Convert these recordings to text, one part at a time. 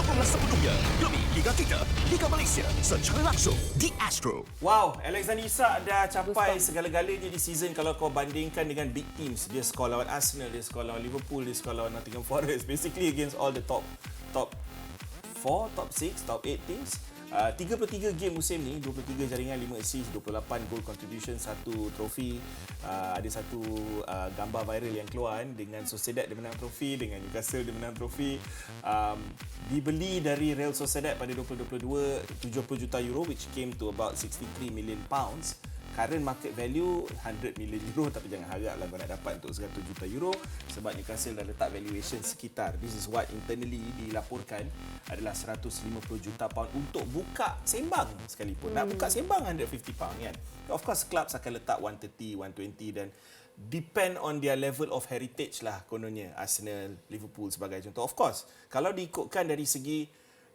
laporlah sepenuhnya. Demi Liga 3, Liga Malaysia secara langsung di Astro. Wow, Alexander Isak dah capai segala-galanya di season kalau kau bandingkan dengan big teams. Dia skor lawan Arsenal, dia skor lawan Liverpool, dia skor lawan Nottingham Forest. Basically against all the top 4, top 6, top 8 teams. 33 game musim ni, 23 jaringan, 5 assist, 28 goal contribution, 1 trofi. Ada satu gambar viral yang keluar dengan Sosial dia menang trofi, dengan Newcastle dia menang trofi. Dibeli dari Real Sociedad pada 2022, 70 juta euro, which came to about 63 million pounds. Current market value 100 million euro, tapi jangan haraplah kau nak dapat untuk 100 juta euro sebab Newcastle dah letak valuation sekitar. This is what internally dilaporkan adalah 150 juta pound untuk buka sembang sekalipun. Nak buka sembang 150 pound kan. Of course clubs akan letak 130, 120 dan depend on their level of heritage lah kononnya. Arsenal, Liverpool sebagai contoh. Of course, kalau diikutkan dari segi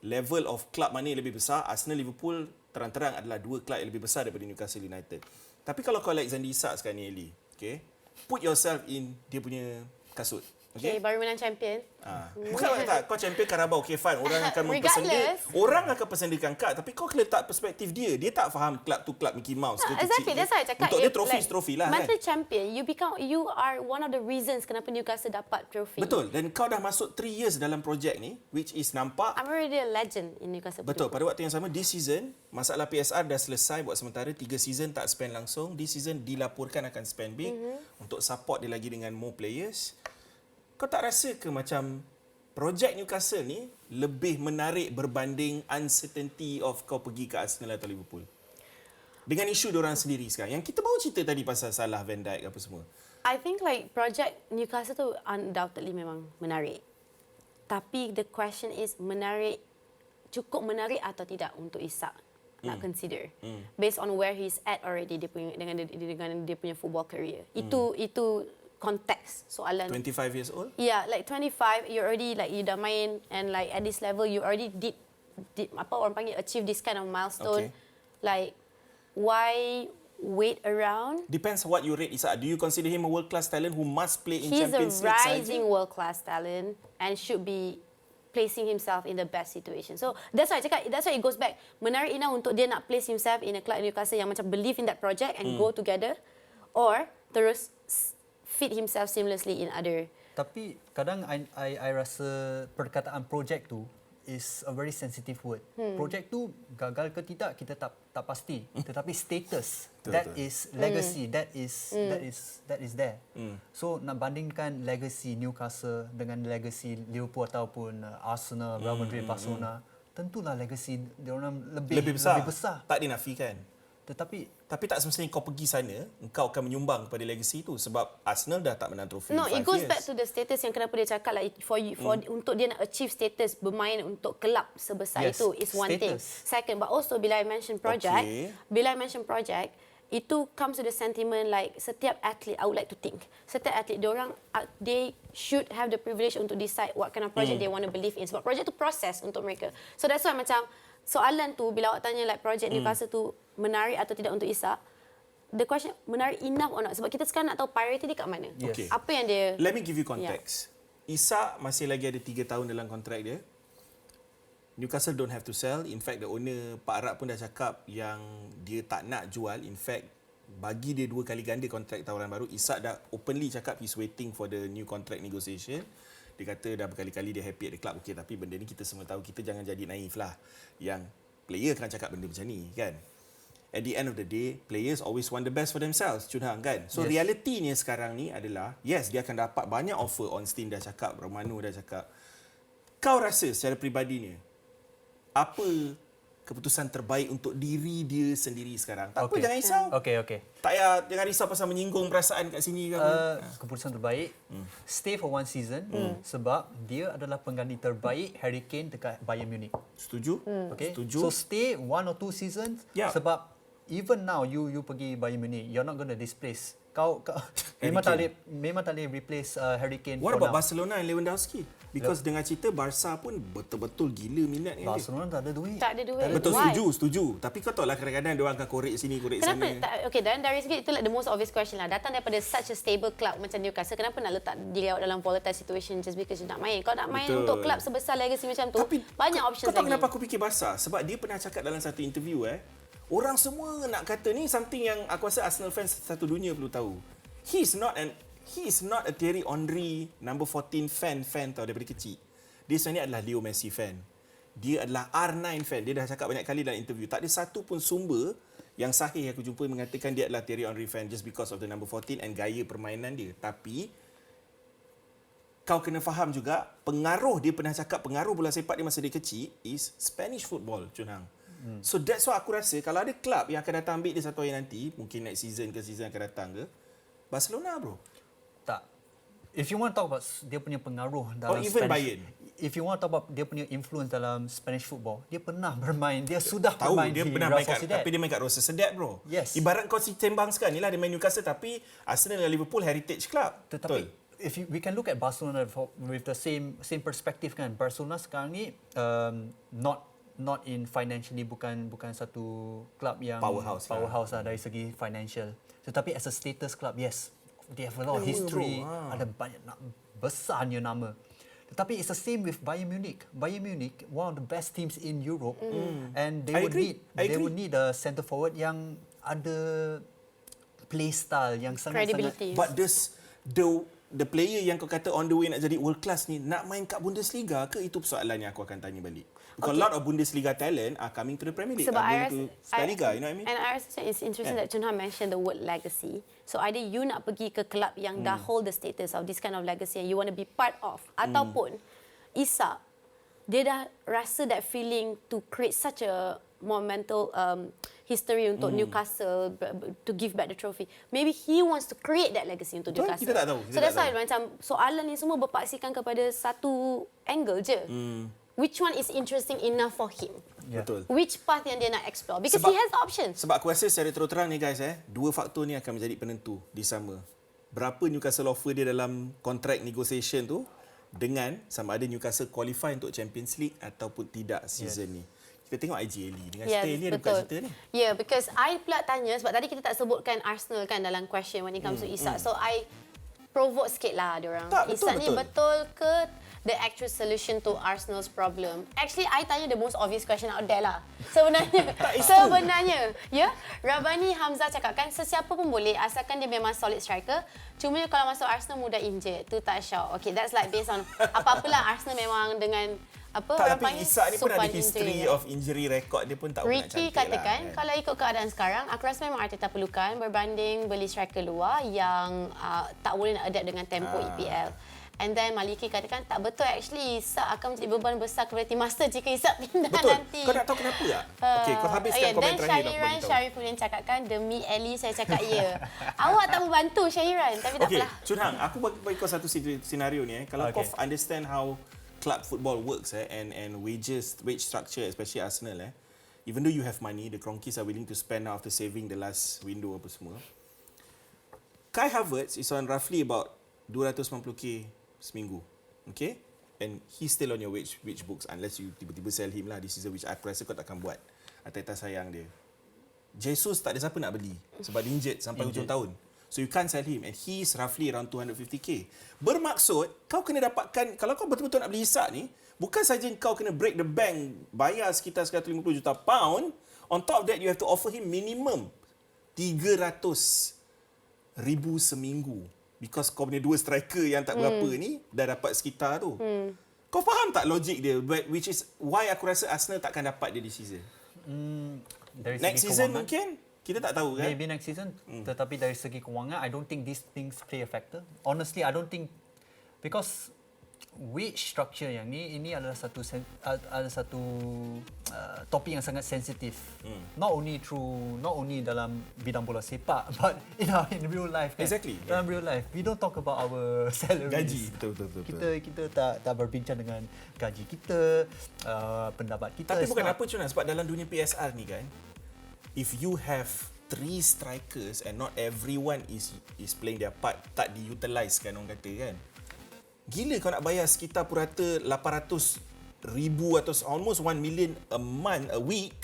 level of club mana yang lebih besar, Arsenal, Liverpool terang-terang adalah dua kelab yang lebih besar daripada Newcastle United. Tapi kalau kau Alexander Isak sekarang ni, Ellie, okay, put yourself in dia punya kasut. Okay, baru menang champion. Bukan tak, kau champion Carabao, okay fine, orang akan mempersendakan kad, tapi kau kena letak perspektif dia. Dia tak faham kelab tu kelab Mickey Mouse ke exactly, kecil. that's why I cakap. Untuk dia trofi lah mantle kan. champion, you are one of the reasons kenapa Newcastle dapat trofi. Betul, dan kau dah masuk 3 years dalam projek ni, which is nampak. I'm already a legend in Newcastle. Betul, pada waktu yang sama, this season, masalah PSR dah selesai buat sementara, 3 season tak spend langsung. This season dilaporkan akan spend big untuk support dia lagi dengan more players. Kau tak rasa ke macam projek Newcastle ni lebih menarik berbanding uncertainty of kau pergi ke Arsenal atau Liverpool? Dengan isu diorang sendiri sekarang. Yang kita baru cerita tadi pasal Salah, Van Dijk apa semua. I think like project Newcastle tu undoubtedly memang menarik. Tapi the question is cukup menarik atau tidak untuk Isak nak consider. Based on where he's at already dengan dia punya football career. Itu konteks soalan. 25 years old? Yeah, like 25, you already like you dah main and like at this level you already did apa orang panggil achieve this kind of milestone. Okay. Like why wait around? Depends what you rate Isak. Do you consider him a world-class talent who must play in He's Champions a League rising world-class talent and should be placing himself in the best situation. So that's why I cakap, that's why it goes back. Menarik enough untuk dia nak place himself in a club Newcastle yang macam believe in that project and go together, or terus fit himself seamlessly in other. Tapi kadang I rasa perkataan project tu is a very sensitive word. Project tu gagal ke tidak kita tak pasti. Tetapi status, that is legacy, that is there. So nak bandingkan legacy Newcastle dengan legacy Liverpool ataupun Arsenal, Real Madrid, Barcelona, tentulah legacy dia orang lebih besar. Tak dinafikan. Tetapi tak semestinya kau pergi sana, engkau akan menyumbang kepada legacy itu sebab Arsenal dah tak menang trofi. No, it goes back to the status yang kenapa dia cakap like untuk dia nak achieve status bermain untuk kelab sebesar itu is one thing. Second, but also bila I mention project, itu comes to the sentiment like setiap athlete, I would like to think, setiap athlete they should have the privilege untuk decide what kind of project they want to believe in. Sebab project tu proses untuk mereka. So that's why macam soalan tu bila awak tanya like project Newcastle tu menarik atau tidak untuk Isak, the question menarik enough or not, sebab kita sekarang nak tahu priority dia kat mana. Okay. Apa yang dia... Let me give you context. Isak masih lagi ada 3 tahun dalam kontrak dia. Newcastle don't have to sell. In fact, the owner Pak Arab pun dah cakap yang dia tak nak jual. In fact, bagi dia 2 kali ganda kontrak tawaran baru. Isak dah openly cakap he's waiting for the new contract negotiation. Dia kata dah berkali-kali dia happy at the club. Okey, tapi benda ni kita semua tahu, kita jangan jadi naif lah. Yang player akan cakap benda macam ni, kan? At the end of the day, players always want the best for themselves, Chun Hang, kan? So realitinya sekarang ni adalah, yes, dia akan dapat banyak offer. On Steam dah cakap, Romano dah cakap. Kau rasa secara peribadinya, apa keputusan terbaik untuk diri dia sendiri sekarang? Tak apa, jangan risau. Okay. Tak payah, jangan risau pasal menyinggung perasaan kat sini ke apa. Keputusan terbaik, stay for 1 season sebab dia adalah pengganti terbaik Harry Kane dekat Bayern Munich. Setuju? Okay. Setuju. So stay 1 or 2 seasons sebab even now you pergi Bayern Munich, you're not going to displace. Kau memang tak boleh replace Harry Kane. What for about now. Barcelona and Lewandowski? Because dengan cerita Barca pun betul-betul gila minat dengan dia. Barcelona tak ada duit. Tak ada duit. Betul, Why? setuju. Tapi kau tahu lah kadang-kadang dia orang akan korek sini, korek Kenapa sana. tak, okay, dan dari segi itu like the most obvious question lah. Datang daripada such a stable club macam Newcastle, kenapa nak letak diri awak dalam volatile situation just because you nak main? Kau nak main Betul. untuk club sebesar legacy macam tu, Tapi banyak options kau tahu lagi. kenapa aku fikir Barca? Sebab dia pernah cakap dalam satu interview orang semua nak kata ni something yang aku rasa Arsenal fans satu dunia perlu tahu. He is not a Thierry Henry number 14 fan tau daripada kecil. Dia sebenarnya adalah Leo Messi fan. Dia adalah R9 fan. Dia dah cakap banyak kali dalam interview. Tak ada satu pun sumber yang sahih aku jumpa mengatakan dia adalah Thierry Henry fan just because of the number 14 and gaya permainan dia. Tapi kau kena faham juga pengaruh dia pernah cakap pengaruh bola sepak dia masa dia kecil is Spanish football, Chun Hang. So that's why aku rasa kalau ada klub yang akan datang ambil dia satu hari nanti, mungkin next season ke season akan datang ke, Barcelona bro. Tak. If you want to talk about dia punya pengaruh dalam even Spanish, Bayern. if you want to talk about dia punya influence dalam Spanish football, dia pernah bermain, dia sudah Tahu bermain dia di pernah Real main kat, Sociedad. tapi dia main kat Rosa Sedat bro. Yes. Ibarat kau si tembang sekarang ni lah dia main Newcastle tapi Arsenal dan Liverpool heritage club. Tetapi we can look at Barcelona with the same perspective kan. Barcelona sekarang ni not in financially bukan satu club yang Powerhouse lah dari segi financial. Tetapi as a status club, yes, they have a lot of history, ada banyak besarnya nama. Tetapi it's the same with Bayern Munich. Bayern Munich, one of the best teams in Europe, and they would need a centre forward yang ada play style yang sangat-sangat. Credibility. But the player yang kau kata on the way nak jadi world class ni nak main kat Bundesliga ke? Itu persoalan yang aku akan tanya balik. Because a lot of Bundesliga talent are coming to the Premier League, Sebab are going to La Liga, you know what I mean? And I rasa it's interesting that Chun Han mentioned the word legacy. So either you nak pergi ke club yang dah hold the status of this kind of legacy and you want to be part of, ataupun Isak, dia dah rasa that feeling to create such a monumental history untuk Newcastle to give back the trophy. Maybe he wants to create that legacy untuk Betul, Newcastle. kita tak tahu, kita So that's tak why macam soalan ni semua berpaksikan kepada satu angle je. Which one is interesting enough for him? Yeah. Betul. Which path yang dia nak explore? Because he has the options. Sebab aku rasa secara terang ni guys, dua faktor ni akan menjadi penentu di sama. Berapa Newcastle offer dia dalam contract negotiation tu dengan sama ada Newcastle qualify untuk Champions League ataupun tidak season ni. Kita tengok IGL dengan cerita ni ada bukan cerita ni. Yeah, because I pula tanya sebab tadi kita tak sebutkan Arsenal kan dalam question when it comes to Isak. So I provoke sikit lah diorang. Tak, Isak ni betul. betul ke the actual solution to Arsenal's problem? Actually, I tanya the most obvious question out there lah. Sebenarnya, ya. Rabani Hamzah cakapkan sesiapa pun boleh asalkan dia memang solid striker. Cuma kalau masuk Arsenal mudah injured. Tu tak syok. Okay, that's like based on apa-apalah Arsenal memang dengan apa Tak, orang tapi panggil Isak ni pun ada supan history injury. of injury record dia pun tak pernah Ricky cantik katakan lah, kan? kalau ikut keadaan sekarang, aku rasa memang Arteta perlukan berbanding beli striker luar yang tak boleh nak adapt dengan tempo EPL. And then Maliki katakan tak betul actually Isak akan menjadi beban besar kepada tim master jika Isak pindah Betul. nanti. Kau nak tahu kenapa tak? Okey, kau habiskan komen Dan terakhir Syahiran Syarifuddin cakapkan demi Ellie saya cakap ya. Awak tak membantu Syahiran tapi tak Okey, apalah. Chun Hang, aku bagi kau satu senario ni. Kalau kau understand how club football works and wage structure, especially Arsenal, even though you have money, the Kroenkes are willing to spend after saving the last window apa semua. Kai Havertz is on roughly about 250k seminggu. Okay? And he's still on your wage books unless you tiba-tiba sell him lah this season, which aku rasa kau takkan buat. Arteta sayang dia. Jesus tak ada siapa nak beli sebab dia injured sampai hujung tahun. So you can't sell him and he's roughly around 250k. Bermaksud kau kena dapatkan, kalau kau betul-betul nak beli Isak ni, bukan saja kau kena break the bank bayar sekitar 150 juta pound, on top of that you have to offer him minimum 300,000 seminggu. Because kau punya dua striker yang tak berapa ni dah dapat sekitar tu. Kau faham tak logik dia? Which is why aku rasa Arsenal takkan dapat dia di season. Next season mungkin kita tak tahu kan. Maybe next season. Tetapi dari segi kewangan, I don't think these things play a factor. Honestly, I don't think because wage structure yang ini adalah satu topik yang sangat sensitif. Not only dalam bidang bola sepak, but in real life. Kan? Exactly. Dalam real life, we don't talk about our salaries. Gaji, betul. Kita tak berbincang dengan gaji kita, pendapat kita. Tapi bukan apa Cuna, sebab dalam dunia PSR ni kan, if you have 3 strikers and not everyone is playing their part, tak diutilize kan orang kata kan. gila kau nak bayar sekitar purata 800,000 atau almost 1 million a month, a week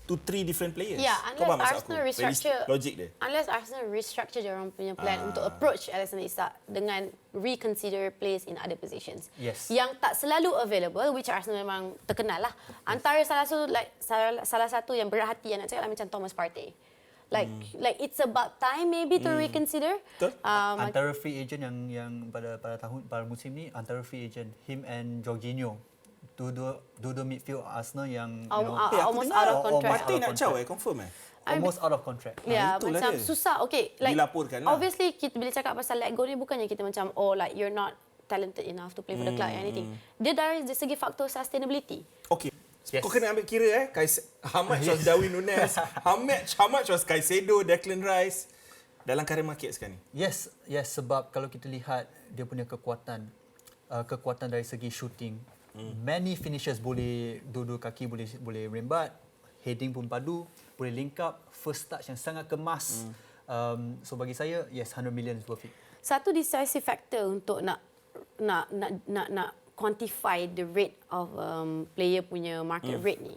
to 3 different players. Yeah, Kau faham unless maksud aku? Arsenal restructure, Logik dia. unless Arsenal restructure dia orang punya plan untuk approach Alexander Isak dengan reconsider players in other positions. Yes. Yang tak selalu available, which Arsenal memang terkenal lah. Antara salah satu yang berat hati yang nak cakap lah macam Thomas Partey. Like it's about time maybe to reconsider. Betul. Antara free agent yang pada musim ni, antara free agent him and Jorginho, dua midfield Arsenal yang Almost out of contract. Partey nak caw confirm almost out of contract. Ya, itulah macam dia. susah. Okay, like Dilaporkan lah. obviously kita bila cakap pasal let go ni bukannya kita macam like you're not talented enough to play for the club or anything. Dia dari segi faktor sustainability. Okay. Yes. Kau kena ambil kira how much was Darwin Núñez, how much was Caicedo, Declan Rice dalam current market sekarang ni? Yes, sebab kalau kita lihat dia punya kekuatan dari segi shooting, many finishers boleh dua kaki boleh rembat, heading pun padu, boleh link up, first touch yang sangat kemas. So bagi saya, yes, 100 million is worth it. Satu decisive factor untuk nak quantify the rate of player punya market rate ni.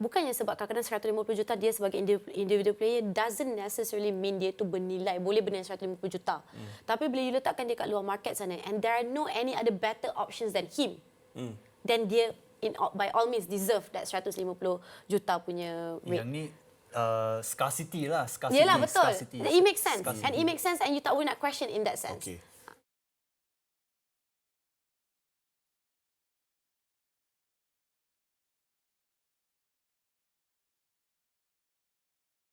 Bukannya sebab kadang-kadang 150 juta dia sebagai individual player doesn't necessarily mean dia tu bernilai, boleh bernilai 150 juta. Tapi bila you letakkan dia kat luar market sana and there are no any other better options than him, then dia by all means deserve that 150 juta punya rate. Yang ni scarcity lah. Yelah, betul. Scarcity. It makes sense. And it makes sense and you tak boleh nak question in that sense. Okay.